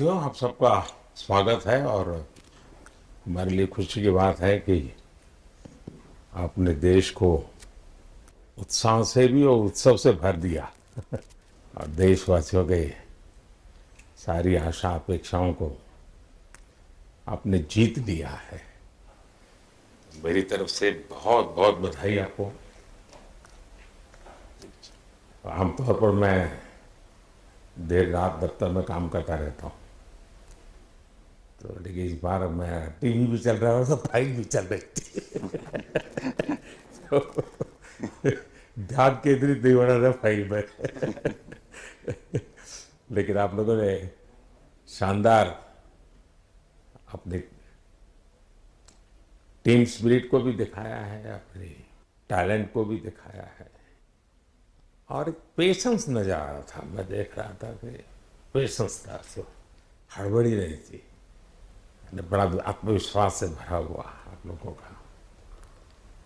साथियों, आप सबका स्वागत है। और हमारे लिए खुशी की बात है कि आपने देश को उत्साह से भी और उत्सव से भर दिया और देशवासियों के सारी आशा अपेक्षाओं को आपने जीत लिया है। मेरी तरफ से बहुत बहुत बधाई आपको। आमतौर पर मैं देर रात दफ्तर में काम करता रहता हूँ, तो लेकिन इस बार मैं टीवी भी चल रहा है तो फाइल भी चल रही थी तो ध्यान केंद्रित नहीं हो रहा था फाइल में लेकिन आप लोगों ने शानदार अपने टीम स्पिरिट को भी दिखाया है, अपने टैलेंट को भी दिखाया है और एक पेशेंस नजर आ रहा था। मैं देख रहा था कि पेशेंस था, सो हड़बड़ी नहीं थी, बड़ा आत्मविश्वास से भरा हुआ आप लोगों का।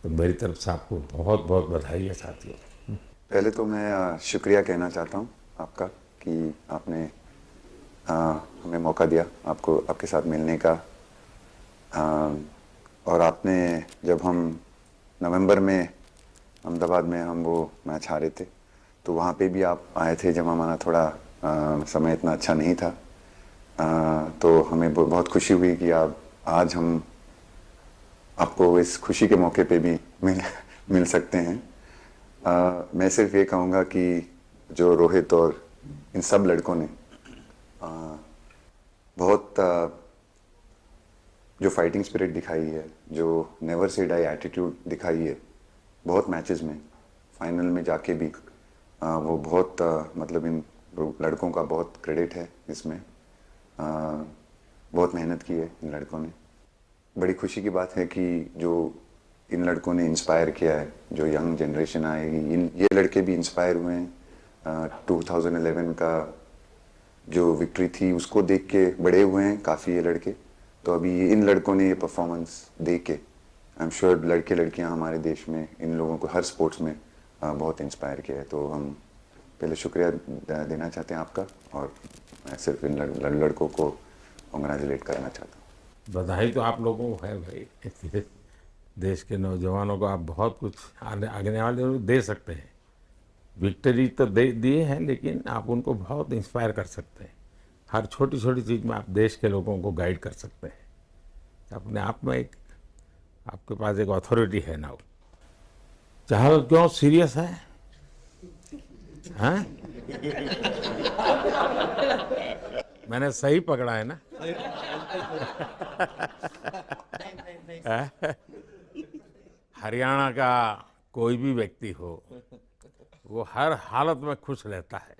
तो मेरी तरफ से आपको बहुत बहुत बधाई है साथियों। पहले तो मैं शुक्रिया कहना चाहता हूँ आपका कि आपने हमें मौका दिया आपको आपके साथ मिलने का। और आपने जब हम नवंबर में अहमदाबाद में हम वो मैच हारे थे तो वहाँ पे भी आप आए थे जब हमारा थोड़ा समय इतना अच्छा नहीं था। तो हमें बहुत खुशी हुई कि आप आज हम आपको इस खुशी के मौके पे भी मिल सकते हैं। मैं सिर्फ ये कहूँगा कि जो रोहित और इन सब लड़कों ने बहुत जो फाइटिंग स्पिरिट दिखाई है, जो नेवर से डाई एटीट्यूड दिखाई है बहुत मैचेस में, फाइनल में जाके भी वो बहुत मतलब इन लड़कों का बहुत क्रेडिट है इसमें। बहुत मेहनत की है इन लड़कों ने। बड़ी खुशी की बात है कि जो इन लड़कों ने इंस्पायर किया है, जो यंग जनरेशन आएगी, ये लड़के भी इंस्पायर हुए हैं। 2011 का जो विक्ट्री थी उसको देख के बड़े हुए हैं काफ़ी ये लड़के। तो अभी इन लड़कों ने ये परफॉर्मेंस दे के आई एम श्योर लड़के लड़कियां हमारे देश में इन लोगों को हर स्पोर्ट्स में बहुत इंस्पायर किया है। तो हम पहले शुक्रिया देना चाहते हैं आपका, और मैं सिर्फ इन लड़कों को कॉन्ग्रेचुलेट करना चाहता हूँ। बधाई तो आप लोगों को है भाई देश के नौजवानों को आप बहुत कुछ आगे वाले लोग दे सकते हैं। विक्ट्री तो दे दिए हैं, लेकिन आप उनको बहुत इंस्पायर कर सकते हैं। हर छोटी छोटी चीज़ में आप देश के लोगों को गाइड कर सकते हैं। अपने आप में एक आपके पास एक अथॉरिटी है ना। चाहे क्यों सीरियस है, हैं? मैंने सही पकड़ा है ना? हरियाणा का कोई भी व्यक्ति हो, वो हर हालत में खुश रहता है,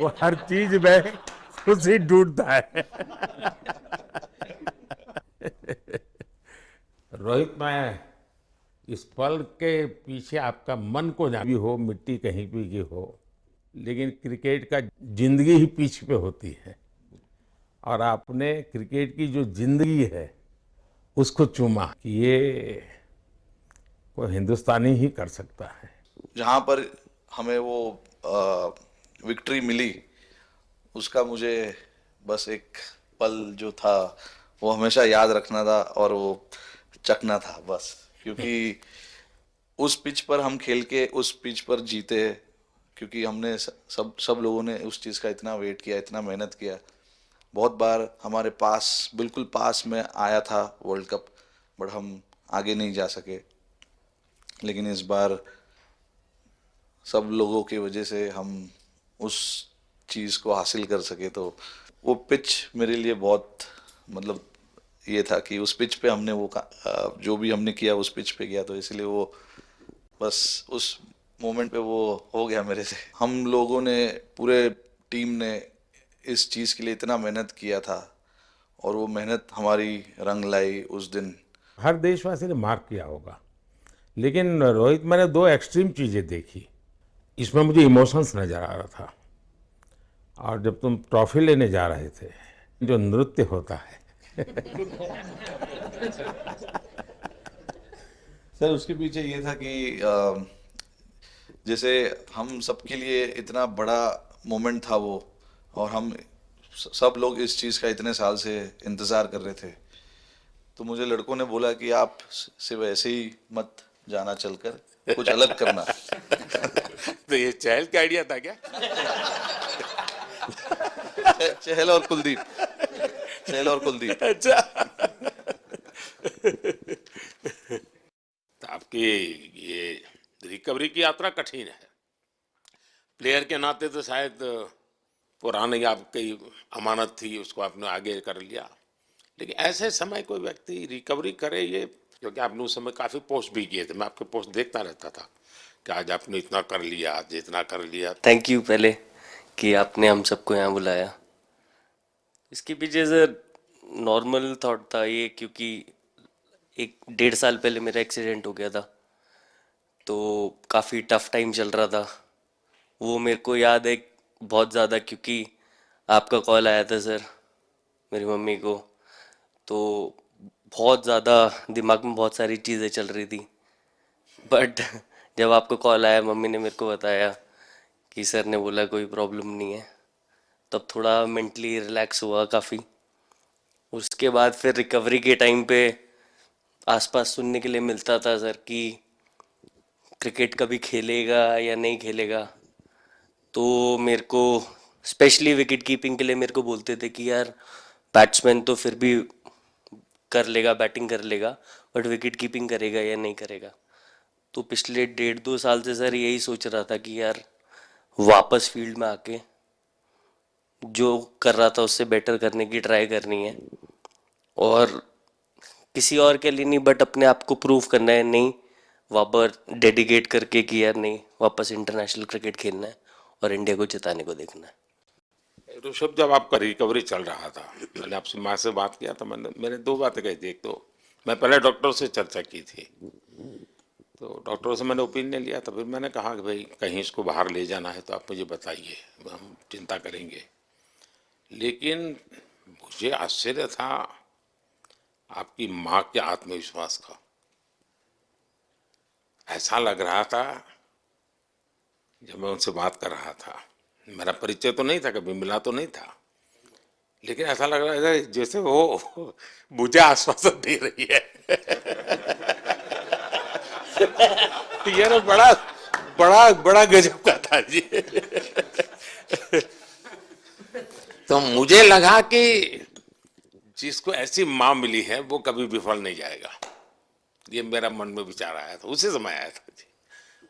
वो हर चीज में खुशी ढूंढता है रोहित, मैं इस पल के पीछे आपका मन को जा भी हो, मिट्टी कहीं भी की हो, लेकिन क्रिकेट का जिंदगी ही पिच पे होती है और आपने क्रिकेट की जो जिंदगी है उसको चुमा कि ये कोई हिंदुस्तानी ही कर सकता है। जहाँ पर हमें वो विक्ट्री मिली उसका मुझे बस एक पल जो था वो हमेशा याद रखना था और वो चखना था बस, क्योंकि उस पिच पर हम खेल के उस पिच पर जीते, क्योंकि हमने सब लोगों ने उस चीज़ का इतना वेट किया, इतना मेहनत किया। बहुत बार हमारे पास बिल्कुल पास में आया था वर्ल्ड कप, बट हम आगे नहीं जा सके। लेकिन इस बार सब लोगों की वजह से हम उस चीज़ को हासिल कर सके। तो वो पिच मेरे लिए बहुत मतलब ये था कि उस पिच पे हमने वो जो भी हमने किया उस पिच पे किया, तो इसलिए वो बस उस मोमेंट पे वो हो गया मेरे से। हम लोगों ने पूरे टीम ने इस चीज़ के लिए इतना मेहनत किया था और वो मेहनत हमारी रंग लाई उस दिन। हर देशवासी ने मार्क किया होगा, लेकिन रोहित मैंने दो एक्सट्रीम चीजें देखी। इसमें मुझे इमोशंस नजर आ रहा था, और जब तुम ट्रॉफी लेने जा रहे थे, जो नृत्य होता है सर उसके पीछे ये था कि जैसे हम सबके लिए इतना बड़ा मोमेंट था वो, और हम सब लोग इस चीज़ का इतने साल से इंतज़ार कर रहे थे, तो मुझे लड़कों ने बोला कि आप सिर्फ ऐसे ही मत जाना, चलकर कुछ अलग करना। तो ये चहल का आइडिया था क्या? चहल और कुलदीप, चहल और कुलदीप। अच्छा। तो आपकी ये रिकवरी की यात्रा कठिन है। प्लेयर के नाते तो शायद पुरानी आपकी अमानत थी, उसको आपने आगे कर लिया, लेकिन ऐसे समय कोई व्यक्ति रिकवरी करे, ये क्योंकि आपने उस समय काफ़ी पोस्ट भी किए थे, मैं आपके पोस्ट देखता रहता था कि आज आपने इतना कर लिया, आज इतना कर लिया। थैंक यू पहले कि आपने हम सबको यहाँ बुलाया। इसके पीछे सर नॉर्मल थॉट था ये, क्योंकि 1-1.5 साल पहले मेरा एक्सीडेंट हो गया था, तो काफ़ी टफ टाइम चल रहा था। वो मेरे को याद है बहुत ज़्यादा, क्योंकि आपका कॉल आया था सर मेरी मम्मी को, तो बहुत ज़्यादा दिमाग में बहुत सारी चीज़ें चल रही थी। बट जब आपका कॉल आया, मम्मी ने मेरे को बताया कि सर ने बोला कोई प्रॉब्लम नहीं है, तब थोड़ा मेंटली रिलैक्स हुआ काफ़ी। उसके बाद फिर रिकवरी के टाइम पे आसपास सुनने के लिए मिलता था सर कि क्रिकेट कभी खेलेगा या नहीं खेलेगा, तो मेरे को स्पेशली विकेट कीपिंग के लिए मेरे को बोलते थे कि यार बैट्समैन तो फिर भी कर लेगा, बैटिंग कर लेगा, बट विकेट कीपिंग करेगा या नहीं करेगा। तो पिछले 1.5-2 साल से सर यही सोच रहा था कि यार वापस फील्ड में आके जो कर रहा था उससे बेटर करने की ट्राई करनी है, और किसी और के लिए नहीं बट अपने आप को प्रूव करना है, नहीं वापस डेडिकेट करके कि यार नहीं, वापस इंटरनेशनल क्रिकेट खेलना है और इंडिया को जिताने को देखना है। ऋषभ, जब आपका रिकवरी चल रहा था, मैंने आपसे माँ से बात किया था, मैंने दो बातें कही थी। एक तो मैं पहले डॉक्टर से चर्चा की थी, तो डॉक्टरों से मैंने ओपिनियन लिया था, फिर मैंने कहा कि भाई कहीं इसको बाहर ले जाना है तो आप मुझे बताइए, हम चिंता करेंगे। लेकिन मुझे आश्चर्य था आपकी माँ के आत्मविश्वास का। ऐसा लग रहा था जब मैं उनसे बात कर रहा था, मेरा परिचय तो नहीं था, कभी मिला तो नहीं था, लेकिन ऐसा लग रहा है जैसे वो मुझे आश्वासन दे रही है। ये ना बड़ा बड़ा बड़ा गजब का था जी। तो मुझे लगा कि जिसको ऐसी माँ मिली है वो कभी विफल नहीं जाएगा, ये मेरा मन में विचार आया था, उसी समय आया था जी,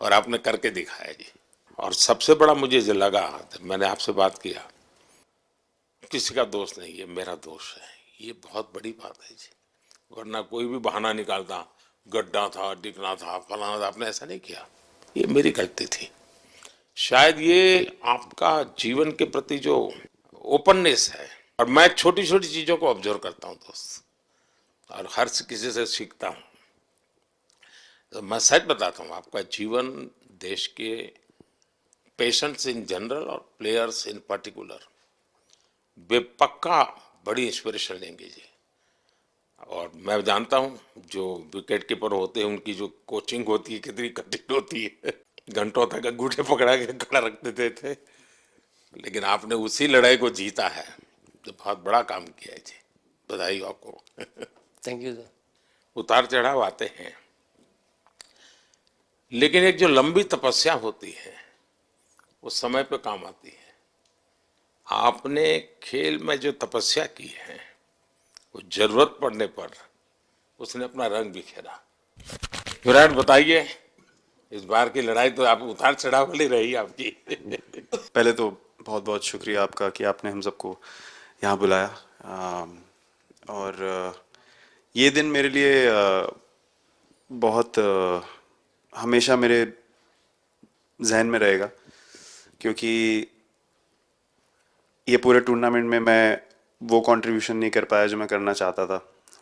और आपने करके दिखाया जी। और सबसे बड़ा मुझे जो लगा, मैंने आपसे बात किया, किसी का दोष नहीं, ये मेरा दोष है, ये बहुत बड़ी बात है जी। वरना कोई भी बहाना निकालता, गड्ढा था, डिगना था, फलाना था, आपने ऐसा नहीं किया, ये मेरी गलती थी। शायद ये आपका जीवन के प्रति जो ओपननेस है, और मैं छोटी छोटी चीजों को ऑब्जर्व करता हूँ दोस्त, और हर किसी से सीखता हूँ। तो मैं सच बताता हूँ, आपका जीवन देश के पेशेंट्स इन जनरल और प्लेयर्स इन पर्टिकुलर वे पक्का बड़ी इंस्पिरेशन लेंगे जी। और मैं जानता हूँ जो विकेट कीपर होते हैं उनकी जो कोचिंग होती है कितनी कठिन होती है, घंटों तक अंगूठे पकड़ा के खड़ा रख देते थे, लेकिन आपने उसी लड़ाई को जीता है, तो बहुत बड़ा काम किया है जी, बधाई हो आपको। Thank you sir. उतार चढ़ाव आते हैं, लेकिन एक जो लंबी तपस्या होती है वो समय पे काम आती है। आपने खेल में जो तपस्या की है वो जरूरत पड़ने पर उसने अपना रंग बिखेरा। विराट, बताइए, इस बार की लड़ाई तो आप उतार चढ़ाव वाली रही आपकी। पहले तो बहुत बहुत शुक्रिया आपका कि आपने हम सबको यहाँ बुलाया, और ये दिन मेरे लिए बहुत हमेशा मेरे जहन में रहेगा, क्योंकि ये पूरे टूर्नामेंट में मैं वो कंट्रीब्यूशन नहीं कर पाया जो मैं करना चाहता था।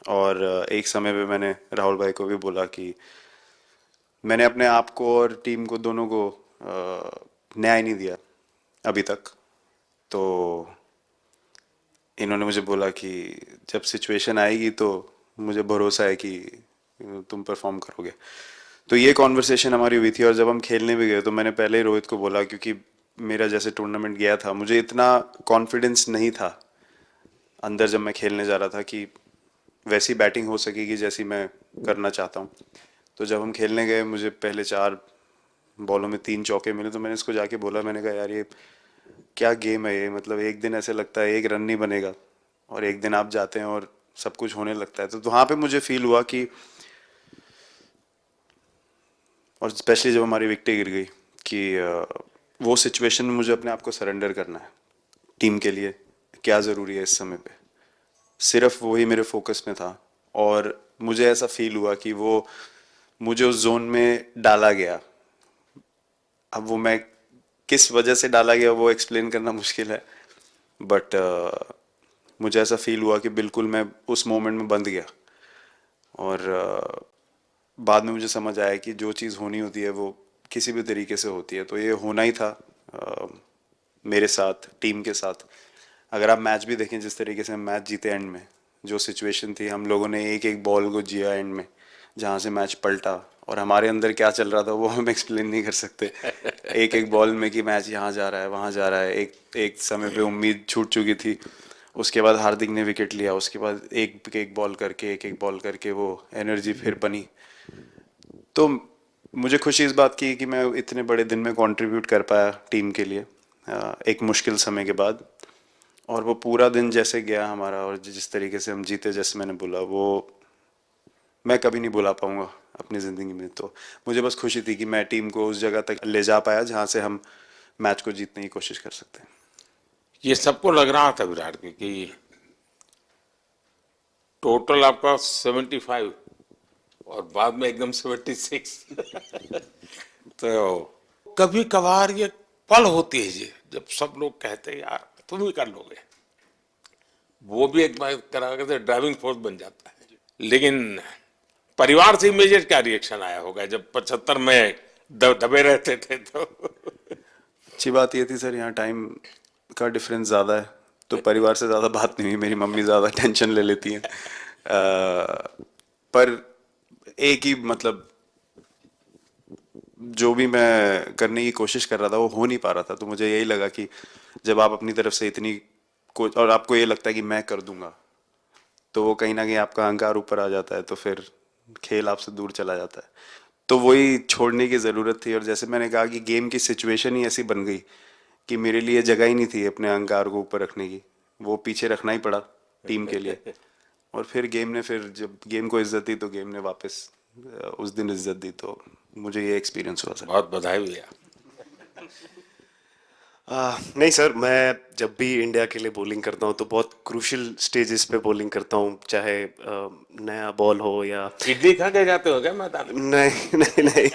और एक समय पे मैंने राहुल भाई को भी बोला कि मैंने अपने आप को और टीम को दोनों को न्याय नहीं दिया अभी तक। तो इन्होंने मुझे बोला कि जब सिचुएशन आएगी तो मुझे भरोसा है कि तुम परफॉर्म करोगे। तो ये कॉन्वर्सेशन हमारी हुई थी, और जब हम खेलने भी गए तो मैंने पहले ही रोहित को बोला, क्योंकि मेरा जैसे टूर्नामेंट गया था मुझे इतना कॉन्फिडेंस नहीं था अंदर जब मैं खेलने जा रहा था कि वैसी बैटिंग हो सकेगी जैसी मैं करना चाहता हूँ। तो जब हम खेलने गए, मुझे पहले 4 बॉलों में 3 चौके मिले, तो मैंने इसको जाके बोला, मैंने कहा यार ये क्या गेम है ये, मतलब एक दिन ऐसे लगता है एक रन नहीं बनेगा और एक दिन आप जाते हैं और सब कुछ होने लगता है। तो वहाँ पे मुझे फील हुआ कि, और स्पेशली जब हमारी विकेट गिर गई, कि वो सिचुएशन में मुझे अपने आप को सरेंडर करना है। टीम के लिए क्या ज़रूरी है इस समय पे, सिर्फ वही मेरे फोकस में था। और मुझे ऐसा फील हुआ कि वो मुझे उस जोन में डाला गया। अब वो मैं किस वजह से डाला गया वो एक्सप्लेन करना मुश्किल है, बट मुझे ऐसा फील हुआ कि बिल्कुल मैं उस मोमेंट में बंध गया। और बाद में मुझे समझ आया कि जो चीज़ होनी होती है वो किसी भी तरीके से होती है, तो ये होना ही था मेरे साथ, टीम के साथ। अगर आप मैच भी देखें, जिस तरीके से हम मैच जीते एंड में, जो सिचुएशन थी, हम लोगों ने एक एक बॉल को जिया एंड में, जहाँ से मैच पलटा, और हमारे अंदर क्या चल रहा था वो हम एक्सप्लेन नहीं कर सकते। एक एक बॉल में कि मैच यहाँ जा रहा है, वहाँ जा रहा है। एक समय पे उम्मीद छूट चुकी थी, उसके बाद हार्दिक ने विकेट लिया, उसके बाद एक एक बॉल करके वो एनर्जी फिर बनी। तो मुझे खुशी इस बात की कि मैं इतने बड़े दिन में कंट्रीब्यूट कर पाया टीम के लिए, एक मुश्किल समय के बाद। और वो पूरा दिन जैसे गया हमारा, और जिस तरीके से हम जीते, जैसे मैंने बोला, वो मैं कभी नहीं भुला पाऊंगा अपनी ज़िंदगी में। तो मुझे बस खुशी थी कि मैं टीम को उस जगह तक ले जा पाया जहाँ से हम मैच को जीतने की कोशिश कर सकते हैं। ये सबको लग रहा था विराट की कि टोटल आपका 75 और बाद में एकदम 76। तो कभी कभार ये पल होती है जी, जब सब लोग कहते हैं यार तुम ही कर लोगे, वो भी एक बार करा के ड्राइविंग फोर्स बन जाता है। लेकिन परिवार से इमीडिएट क्या रिएक्शन आया होगा जब 75 में दबे रहते थे? तो अच्छी बात ये थी सर, यहाँ टाइम का डिफरेंस ज़्यादा है, तो परिवार से ज़्यादा बात नहीं हुई। मेरी मम्मी ज़्यादा टेंशन ले लेती हैं। पर एक ही, मतलब जो भी मैं करने की कोशिश कर रहा था वो हो नहीं पा रहा था। तो मुझे यही लगा कि जब आप अपनी तरफ से इतनी और आपको ये लगता है कि मैं कर दूंगा, तो वो कहीं ना कहीं आपका अहंकार ऊपर आ जाता है, तो फिर खेल आपसे दूर चला जाता है। तो वही छोड़ने की ज़रूरत थी। और जैसे मैंने कहा कि गेम की सिचुएशन ही ऐसी बन गई कि मेरे लिए जगह ही नहीं थी अपने अहंकार को ऊपर रखने की, वो पीछे रखना ही पड़ा टीम के लिए। और फिर गेम ने, फिर जब गेम को इज्जत दी तो गेम ने वापस उस दिन इज्जत दी। तो मुझे ये एक्सपीरियंस हुआ सर। बहुत बधाई भैया। नहीं सर, मैं जब भी इंडिया के लिए बॉलिंग करता हूँ तो बहुत क्रूशियल स्टेजेस पे बॉलिंग करता हूँ, चाहे नया बॉल हो या इडली खा के जाते हो क्या मैदान में? नहीं नहीं नहीं।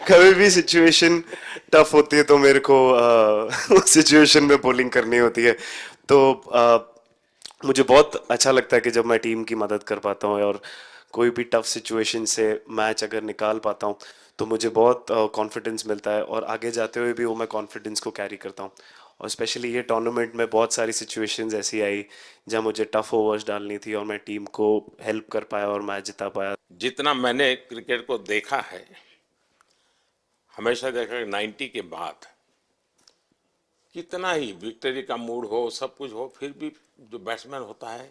कभी भी सिचुएशन टफ होती है तो मेरे को उस सिचुएशन में बॉलिंग करनी होती है। तो मुझे बहुत अच्छा लगता है कि जब मैं टीम की मदद कर पाता हूँ और कोई भी टफ सिचुएशन से मैच अगर निकाल पाता हूँ तो मुझे बहुत कॉन्फिडेंस मिलता है, और आगे जाते हुए भी वो मैं कॉन्फिडेंस को कैरी करता हूँ। और स्पेशली ये टूर्नामेंट में बहुत सारी सिचुएशंस ऐसी आई जहाँ मुझे टफ ओवर्स डालनी थी और मैं टीम को हेल्प कर पाया और मैच जिता पाया। जितना मैंने क्रिकेट को देखा है, हमेशा देखा कि 90 के बाद कितना ही विक्ट्री का मूड हो, सब कुछ हो, फिर भी जो बैट्समैन होता है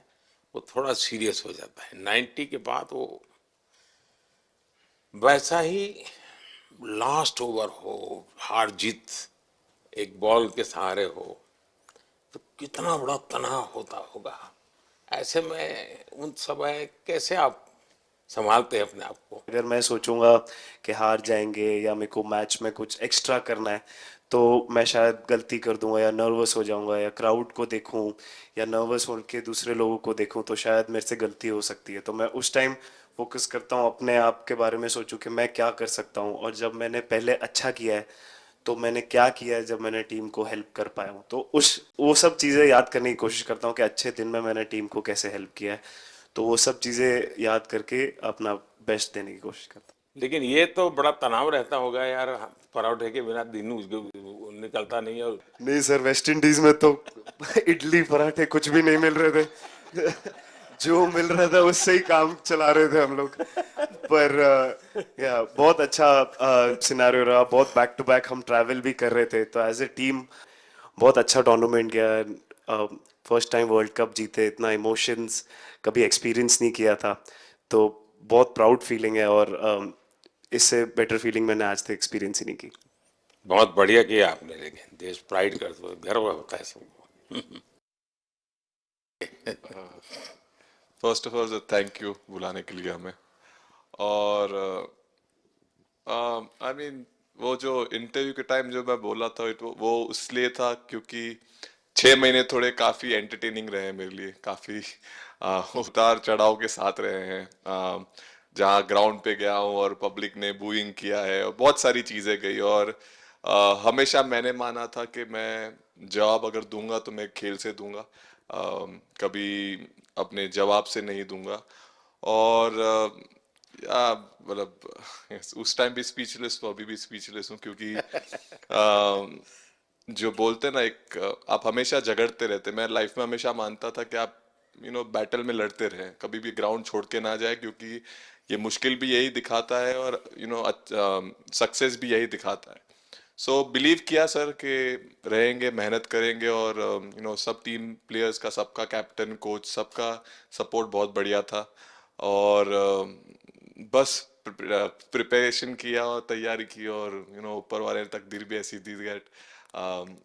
वो थोड़ा सीरियस हो जाता है। 90 के बाद वो वैसा ही लास्ट ओवर हो, हार जीत एक बॉल के सहारे हो, तो कितना बड़ा तनाव होता होगा। ऐसे में उन समय कैसे आप संभालते हैं अपने आप को? अगर मैं सोचूंगा कि हार जाएंगे या मेरे को मैच में कुछ एक्स्ट्रा करना है तो मैं शायद गलती कर दूंगा या नर्वस हो जाऊंगा, या क्राउड को देखूं या नर्वस होकर दूसरे लोगों को देखूं तो शायद मेरे से गलती हो सकती है। तो मैं उस टाइम फोकस करता हूं अपने आप के बारे में, सोचूं कि मैं क्या कर सकता हूं, और जब मैंने पहले अच्छा किया है तो मैंने क्या किया है जब मैंने टीम को हेल्प कर पाया हूँ। तो वो सब चीज़ें याद करने की कोशिश करता हूँ कि अच्छे दिन में मैंने टीम को कैसे हेल्प किया है। तो वो सब चीज़ें याद करके अपना बेस्ट देने की कोशिश करता हूँ। लेकिन ये तो बड़ा तनाव रहता होगा यार, पराठे के बिना दिन निकलता नहीं। और नहीं सर, वेस्ट इंडीज में तो इडली पराठे कुछ भी नहीं मिल रहे थे। जो मिल रहा था उससे ही काम चला रहे थे हम लोग। पर या बहुत अच्छा सिनेरियो रहा, बहुत बैक टू बैक हम ट्रैवल भी कर रहे थे, तो एज ए टीम बहुत अच्छा टूर्नामेंट गया। फर्स्ट टाइम वर्ल्ड कप जीते, इतना इमोशंस कभी एक्सपीरियंस नहीं किया था, तो बहुत प्राउड फीलिंग है। और इससे बेटर फीलिंग मैंने आज तक एक्सपीरियंस ही नहीं की। बहुत बढ़िया किया आपने, लेकिन देश प्राइड करते हुए गर्व होता है सबको। First of all thank you बुलाने के लिए हमें। और आई मीन वो जो इंटरव्यू के टाइम जो मैं बोला था वो इसलिए था क्योंकि 6 महीने थोड़े काफी एंटरटेनिंग रहे मेरे लिए, काफी उतार चढ़ाव के साथ रहे हैं। जहाँ ग्राउंड पे गया हूँ और पब्लिक ने बूइंग किया है और बहुत सारी चीजें गई, और हमेशा मैंने माना था कि मैं जवाब अगर दूंगा तो मैं खेल से दूंगा, कभी अपने जवाब से नहीं दूंगा। और या मतलब उस टाइम भी स्पीचलेस तो अभी भी स्पीचलेस हूँ, क्योंकि जो बोलते हैं ना, एक आप हमेशा झगड़ते रहते। मैं लाइफ में हमेशा मानता था कि आप बैटल में लड़ते रहें, कभी भी ग्राउंड छोड़ के ना जाए, क्योंकि ये मुश्किल भी यही दिखाता है और सक्सेस भी यही दिखाता है। सो बिलीव किया सर कि रहेंगे, मेहनत करेंगे, और सब टीम प्लेयर्स का, सबका कैप्टन कोच सबका सपोर्ट बहुत बढ़िया था। और बस प्रिपरेशन किया और तैयारी की, और ऊपर वाले ने तकदीर भी ऐसी दी दैट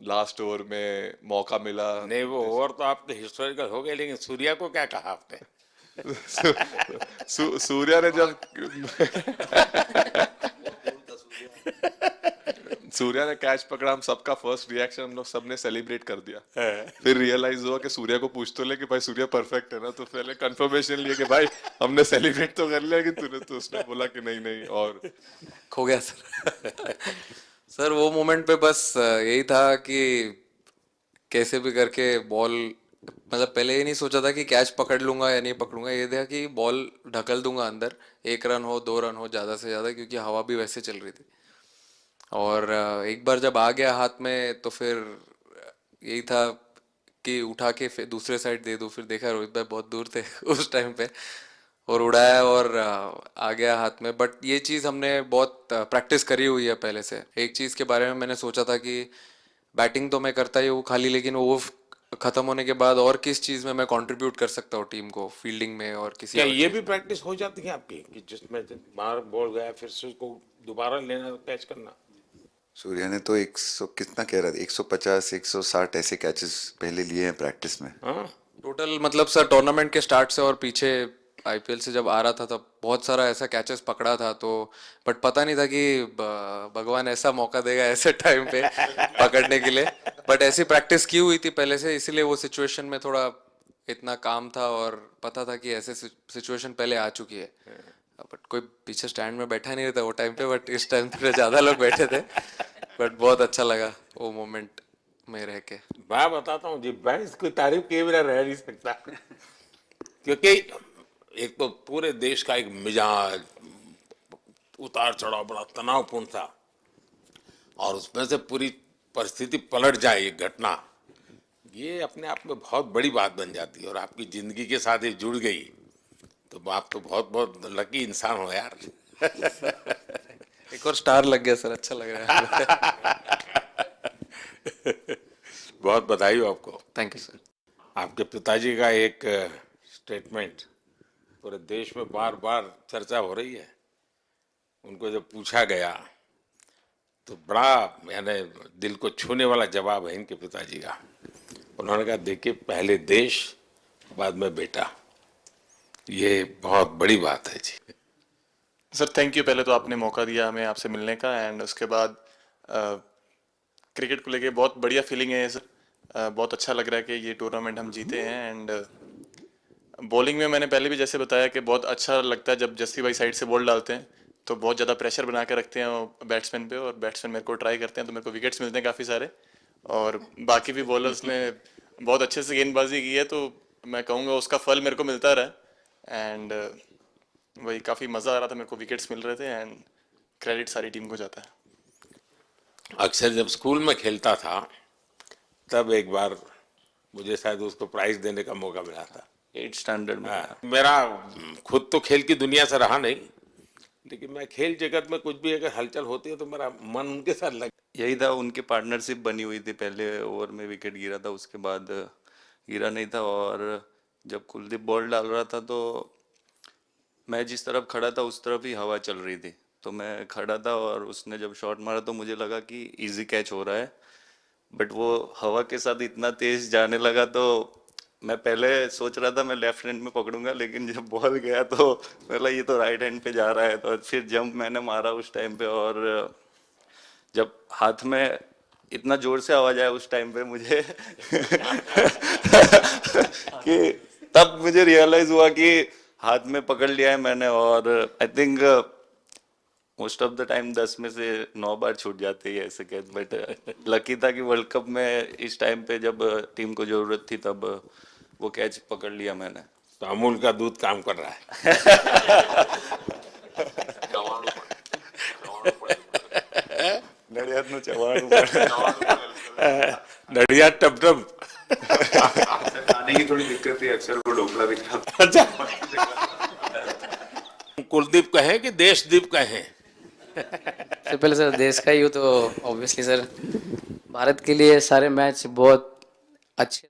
लास्ट ओवर में मौका मिला। नहीं, वो ओवर तो आपके हिस्टोरिकल हो गए, लेकिन सूर्या को क्या कहा आपने? सूर्या ने जब सूर्या ने कैच पकड़ा, हम सबका फर्स्ट रिएक्शन, हम लोग सबने सेलिब्रेट कर दिया। फिर रियलाइज हुआ कि सूर्या को पूछ तो ले कि भाई सूर्या परफेक्ट है ना, तो पहले कंफर्मेशन लिए कि भाई हमने सेलिब्रेट तो कर लिया, कि तूने, तो उसने बोला कि नहीं नहीं। और खो गया सर। सर वो मोमेंट पे बस यही था कि कैसे भी करके बॉल, मतलब पहले ये नहीं सोचा था कि कैच पकड़ लूंगा या नहीं पकड़ूंगा, ये था कि बॉल ढकल दूंगा अंदर, 1 रन हो 2 रन हो ज़्यादा से ज़्यादा, क्योंकि हवा भी वैसे चल रही थी। और एक बार जब आ गया हाथ में तो फिर यही था कि उठा के फिर दूसरे साइड दे दूं। फिर देखा रोहित भाई बहुत दूर थे उस टाइम पे, और उड़ाया और आ गया हाथ में। बट ये चीज़ हमने बहुत प्रैक्टिस करी हुई है पहले से। एक चीज़ के बारे में मैंने सोचा था कि बैटिंग तो मैं करता ही हूँ खाली, लेकिन वो खत्म होने के बाद और किस चीज़ में मैं कंट्रीब्यूट कर सकता हूँ टीम को, फील्डिंग में और किसी क्या और ये चीज़ भी में। प्रैक्टिस हो जाती है आपकी, कि जिसमें बाहर बॉल गया फिर से उसको दोबारा लेना, कैच करना? सूर्या ने तो 100 कितना कह रहा था, 150 160 ऐसे कैचेस पहले लिए हैं प्रैक्टिस में। हाँ, टोटल मतलब सर टूर्नामेंट के स्टार्ट से और पीछे आईपीएल से जब आ रहा था तब बहुत सारा ऐसा कैचेस पकड़ा था। तो बट पता नहीं था कि भगवान ऐसा मौका देगा ऐसे टाइम पे पकड़ने के लिए। बट ऐसी प्रैक्टिस की हुई थी पहले से, इसीलिए वो सिचुएशन में थोड़ा इतना काम था और पता था कि ऐसे सिचुएशन पहले आ चुकी है। बट कोई पीछे स्टैंड में बैठा नहीं रहता वो टाइम पे, बट इस टाइम पे ज़्यादा लोग बैठे थे। बट बहुत अच्छा लगा वो मोमेंट में रह के। मैं बताता हूँ जी, मैं इसकी तारीफ किए बिना रह नहीं सकता, क्योंकि एक तो पूरे देश का एक मिजाज, उतार चढ़ाव बड़ा तनावपूर्ण था, और उसमें से पूरी परिस्थिति पलट जाए, ये घटना, ये अपने आप में बहुत बड़ी बात बन जाती है, और आपकी जिंदगी के साथ ये जुड़ गई, तो आप तो बहुत बहुत लकी इंसान हो यार। एक और स्टार लग गया सर, अच्छा लग रहा है। बहुत बधाई हो आपको। Thank you sir. आपके पिताजी का एक स्टेटमेंट पूरे देश में बार बार चर्चा हो रही है। उनको जब पूछा गया तो बड़ा यानी दिल को छूने वाला जवाब है इनके पिताजी का। उन्होंने कहा, देखिए पहले देश, बाद में बेटा, ये बहुत बड़ी बात है जी। सर थैंक यू, पहले तो आपने मौका दिया हमें आपसे मिलने का, एंड उसके बाद क्रिकेट को लेके बहुत बढ़िया फीलिंग है सर। बहुत अच्छा लग रहा है कि ये टूर्नामेंट हम जीते हैं। एंड बॉलिंग में मैंने पहले भी जैसे बताया कि बहुत अच्छा लगता है जब जस्सी भाई साइड से बॉल डालते हैं, तो बहुत ज़्यादा प्रेशर बना के रखते हैं बैट्समैन पे, और बैट्समैन मेरे को ट्राई करते हैं तो मेरे को विकेट्स मिलते हैं काफ़ी सारे। और बाकी भी बॉलर्स ने बहुत अच्छे से गेंदबाजी की है, तो मैं कहूँगा उसका फल मेरे को मिलता रहा। एंड वही काफ़ी मज़ा आ रहा था, मेरे को विकेट्स मिल रहे थे, एंड क्रेडिट सारी टीम को जाता है। अक्सर जब स्कूल में खेलता था तब एक बार मुझे शायद उसको प्राइज देने का मौका मिला था 8th स्टैंडर्ड में। हाँ, मेरा खुद तो खेल की दुनिया से रहा नहीं, लेकिन मैं खेल जगत में कुछ भी अगर हलचल होती है तो मेरा मन उनके साथ लग। यही था, उनके पार्टनरशिप बनी हुई थी, पहले ओवर में विकेट गिरा था, उसके बाद गिरा नहीं था। और जब कुलदीप बॉल डाल रहा था तो मैं जिस तरफ खड़ा था उस तरफ ही हवा चल रही थी, तो मैं खड़ा था और उसने जब शॉट मारा तो मुझे लगा कि इजी कैच हो रहा है, बट वो हवा के साथ इतना तेज जाने लगा तो मैं पहले सोच रहा था मैं लेफ्ट हैंड में पकड़ूंगा, लेकिन जब बॉल गया तो बोला ये तो राइट हैंड पे जा रहा है, तो फिर जंप मैंने मारा उस टाइम पे। और जब हाथ में इतना जोर से आवाज आया उस टाइम पे मुझे कि तब मुझे रियलाइज हुआ कि हाथ में पकड़ लिया है मैंने। और I think most of the time 10 में से 9 बार छूट जाते हैं ऐसे कैच, बट लकी था कि वर्ल्ड कप में इस टाइम पे जब टीम को जरूरत थी तब वो कैच पकड़ लिया मैंने। तो अमूल का दूध काम कर रहा है। नड़ियाद નું ચવાણું પડે। नड़िया टप टप। खाने की थोड़ी दिक्कत थी, अक्सर वो ढोकला भी खाता। अच्छा, कुलदीप कहें कि देशदीप कहें? सबसे पहले सर देश का ही हूँ तो ऑब्वियसली सर भारत के लिए सारे मैच बहुत अच्छे